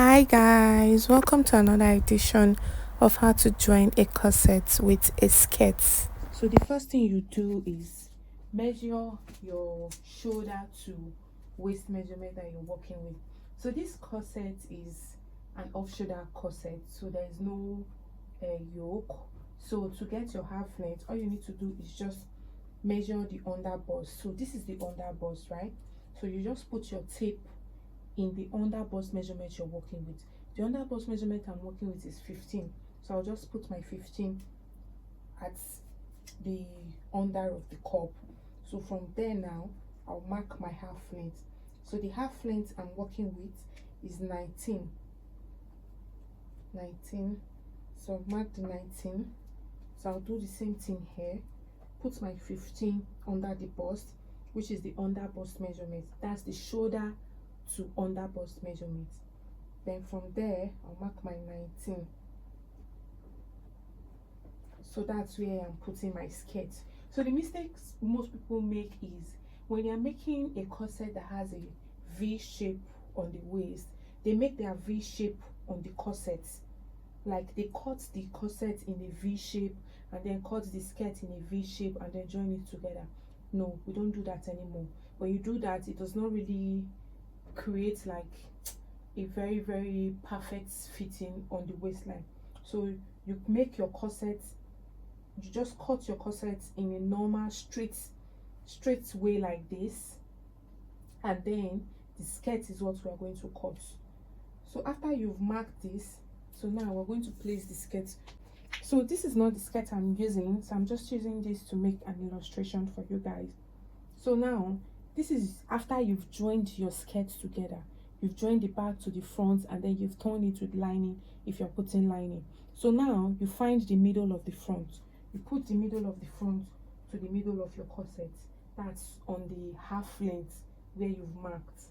Hi guys, welcome to another edition of how to join a corset with a skirt. So the first thing you do is measure your shoulder to waist measurement that you're working with. So this corset is an off-shoulder corset, so there is no yoke. So to get your half length, all you need to do is just measure the under bust. So this is the under bust, right? So you just put your tape in the under bust measurement you're working with. The under bust measurement I'm working with is 15, so I'll just put my 15 at the under of the cup. So from there now I'll mark my half length. So the half length I'm working with is 19. So I've marked the 19. So I'll do the same thing here, put my 15 under the bust, which is the under bust measurement. That's the shoulder to under bust measurement. Then from there I'll mark my 19. So that's where I'm putting my skirt. So the mistakes most people make is when you're making a corset that has a V shape on the waist, they make their V shape on the corset. Like they cut the corset in a V shape and then cut the skirt in a V shape and then join it together. No, we don't do that anymore. When you do that, it does not really create like a very perfect fitting on the waistline. So you make your corset, you just cut your corset in a normal straight way like this, and then the skirt is what we are going to cut. So after you've marked this, so now we're going to place the skirt. So this is not the skirt I'm using, so I'm just using this to make an illustration for you guys. So now this is after you've joined your skirts together. You've joined the back to the front and then you've torn it with lining if you're putting lining. So now you find the middle of the front. You put the middle of the front to the middle of your corset. That's on the half length where you've marked.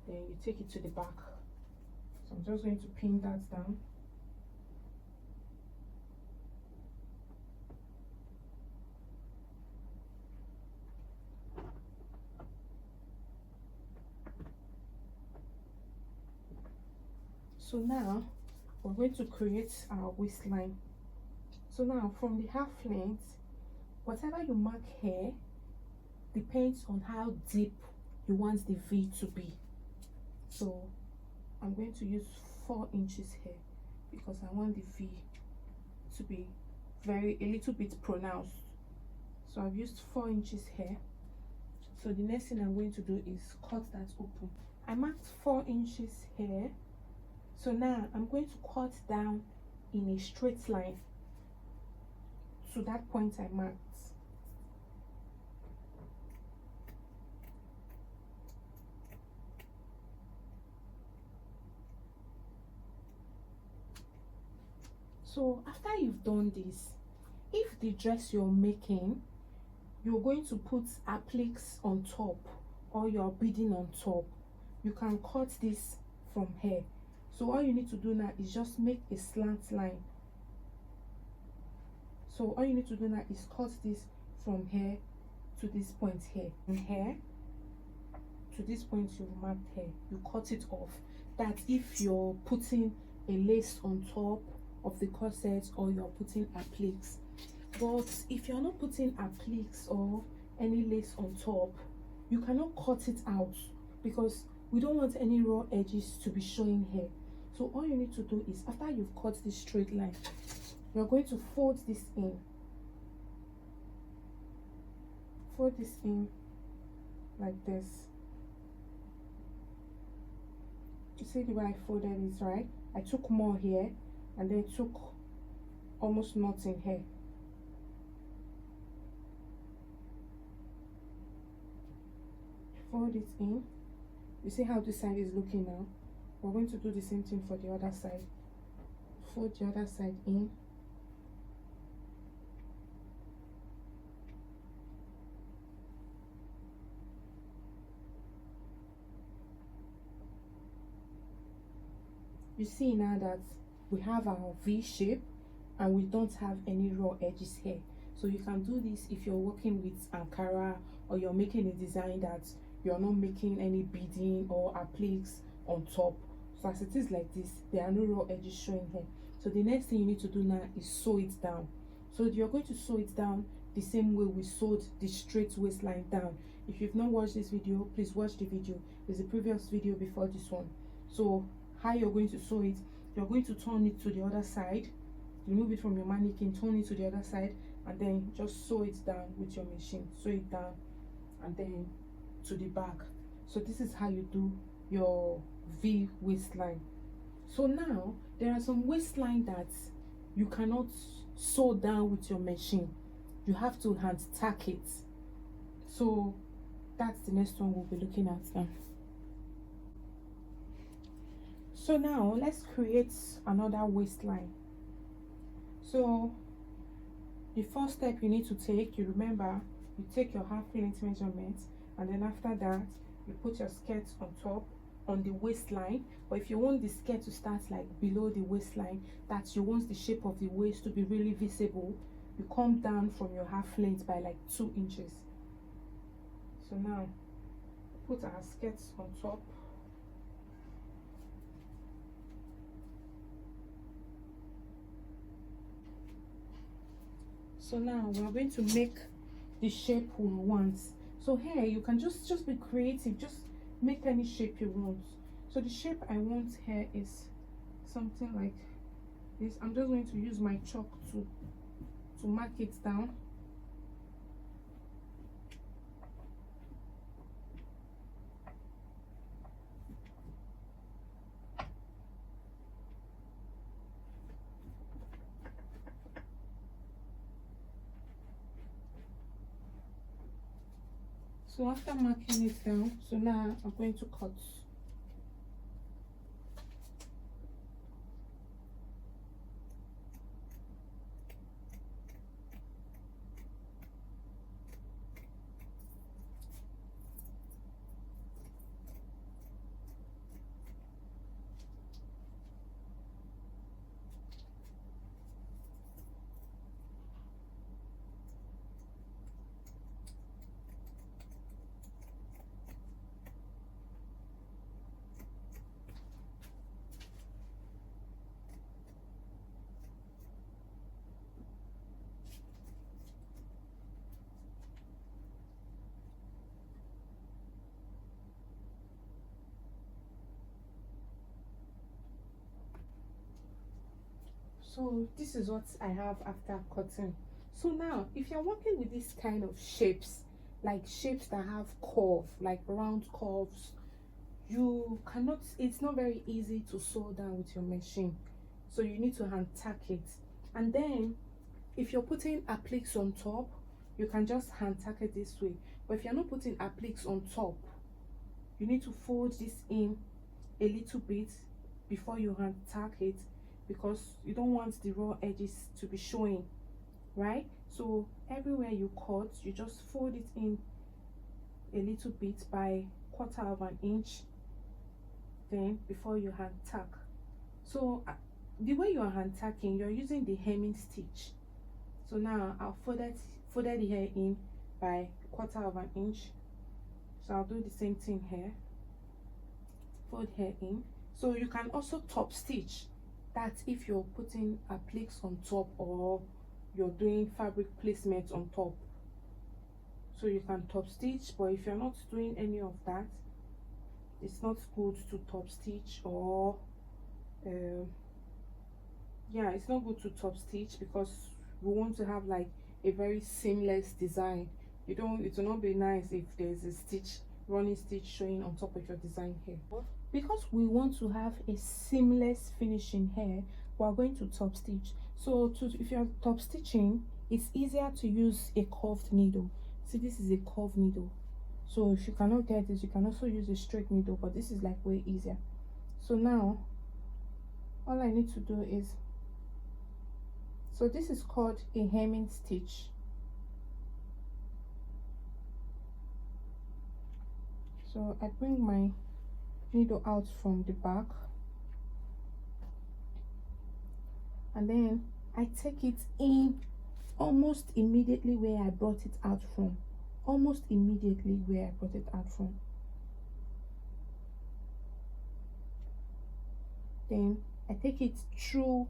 Then you take it to the back. So I'm just going to pin that down. So now we're going to create our waistline. So now from the half length, whatever you mark here depends on how deep you want the V to be. So I'm going to use 4 inches here because I want the V to be a little bit pronounced. So I've used 4 inches here. So the next thing I'm going to do is cut that open. I marked 4 inches here. So now I'm going to cut down in a straight line to that point I marked. So after you've done this, if the dress you're making, you're going to put appliques on top or you're beading on top, you can cut this from here. So all you need to do now is just make a slant line. So all you need to do now is cut this from here to this point here. From here to this point you've marked here, you cut it off. That's if you're putting a lace on top of the corset or you're putting appliques. But if you're not putting appliques or any lace on top, you cannot cut it out because we don't want any raw edges to be showing here. So all you need to do is after you've cut this straight line, you're going to fold this in. Fold this in like this. You see the way I folded this, right? I took more here and then took almost nothing here. Fold it in. You see how this side is looking now? We're going to do the same thing for the other side. Fold the other side in. You see now that we have our V shape and we don't have any raw edges here. So you can do this if you're working with Ankara or you're making a design that you're not making any beading or appliques on top. So as it is like this, there are no raw edges showing here. So the next thing you need to do now is sew it down. So you're going to sew it down the same way we sewed the straight waistline down. If you've not watched this video, please watch the video. There's a previous video before this one. So how you're going to sew it, you're going to turn it to the other side, remove it from your mannequin, turn it to the other side, and then just sew it down with your machine. Sew it down and then to the back. So this is how you do your V waistline. So now there are some waistline that you cannot sew down with your machine. You have to hand tack it. So that's the next one we'll be looking at now. So now let's create another waistline. So the first step you need to take, you remember, you take your half length measurement, and then after that you put your skirt on top on the waistline. But if you want the skirt to start like below the waistline, that you want the shape of the waist to be really visible, you come down from your half length by like 2 inches. So now put our skirts on top. So now we're going to make the shape we want. So here you can just be creative, just make any shape you want. So the shape I want here is something like this. I'm just going to use my chalk to mark it down. So after marking it down, so now I'm going to cut. So this is what I have after cutting. So now if you're working with this kind of shapes, like shapes that have curve, like round curves, you cannot, it's not very easy to sew down with your machine. So you need to hand tack it. And then if you're putting appliques on top, you can just hand tack it this way. But if you're not putting appliques on top, you need to fold this in a little bit before you hand tack it, because you don't want the raw edges to be showing, right? So everywhere you cut, you just fold it in a little bit by 1/4 of an inch, then before you hand tack. So the way you are hand tacking, you're using the hemming stitch. So now I'll folded the hair in by 1/4 of an inch. So I'll do the same thing here, fold hair in. So you can also top stitch. That's if you're putting appliques on top or you're doing fabric placement on top. So you can top stitch, but if you're not doing any of that, it's not good to top stitch, or yeah, it's not good to top stitch, because we want to have like a very seamless design. It will not be nice if there's a running stitch showing on top of your design here. Because we want to have a seamless finishing here, we're going to top stitch. So if you're top stitching, it's easier to use a curved needle. See, this is a curved needle. So if you cannot get this, you can also use a straight needle, but this is like way easier. So now all I need to do is, so this is called a hemming stitch. So I bring my needle out from the back, and then I take it in almost immediately where I brought it out from. Almost immediately where I brought it out from. then I take it through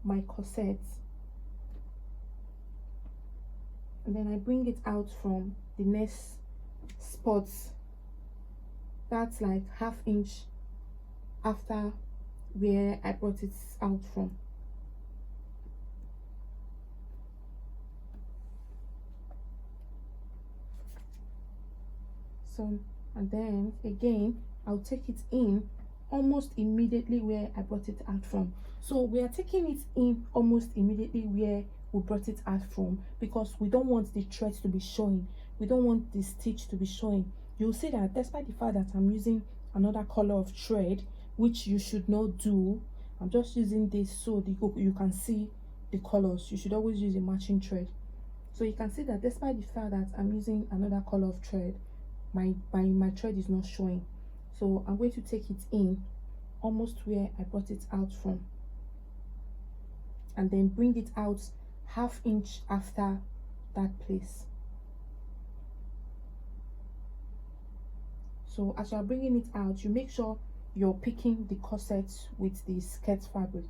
my corset, and then I bring it out from the next spot. That's like ½ inch after where I brought it out from. So, and then again I'll take it in almost immediately where I brought it out from. So we are taking it in almost immediately where we brought it out from, because we don't want the thread to be showing, we don't want the stitch to be showing. You'll see that despite the fact that I'm using another color of thread, which you should not do, I'm just using this so you can see the colors. You should always use a matching thread. So you can see that despite the fact that I'm using another color of thread, my thread is not showing. So I'm going to take it in almost where I brought it out from, and then bring it out ½ inch after that place. So as you are bringing it out, you make sure you're picking the corset with the skirt fabric.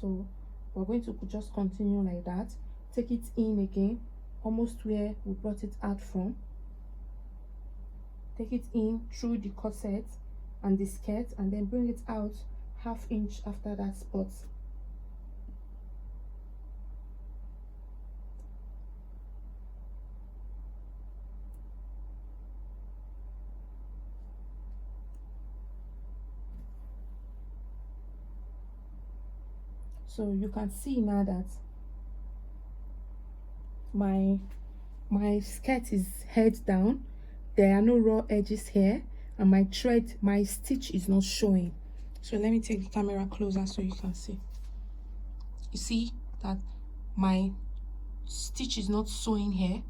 So we're going to just continue like that. Take it in again almost where we brought it out from. Take it in through the corset and the skirt, and then bring it out ½ inch after that spot. So you can see now that my skirt is head down, there are no raw edges here, and my stitch is not showing. So let me take the camera closer so you can see. You see that my stitch is not sewing here,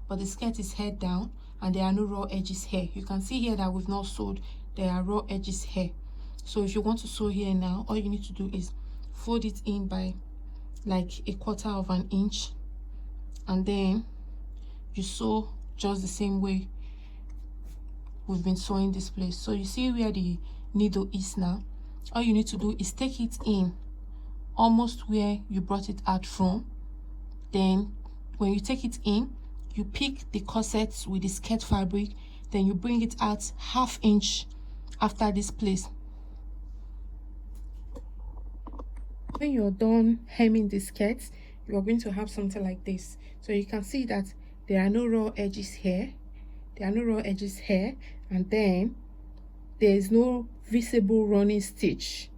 but the skirt is head down and there are no raw edges here. You can see here that we've not sewed, there are raw edges here. So if you want to sew here now, all you need to do is fold it in by like ¼ inch, and then you sew just the same way we've been sewing this place. So you see where the needle is now. All you need to do is take it in almost where you brought it out from. Then when you take it in, you pick the corset with the skirt fabric, then you bring it out ½ inch after this place. When you're done hemming the skirt, you're going to have something like this. So you can see that there are no raw edges here, there are no raw edges here, and then there is no visible running stitch.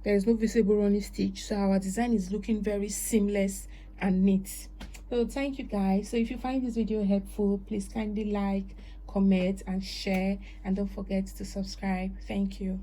There is no visible running stitch. So our design is looking very seamless and neat. So thank you guys. So if you find this video helpful, please kindly like, comment and share, and don't forget to subscribe. Thank you.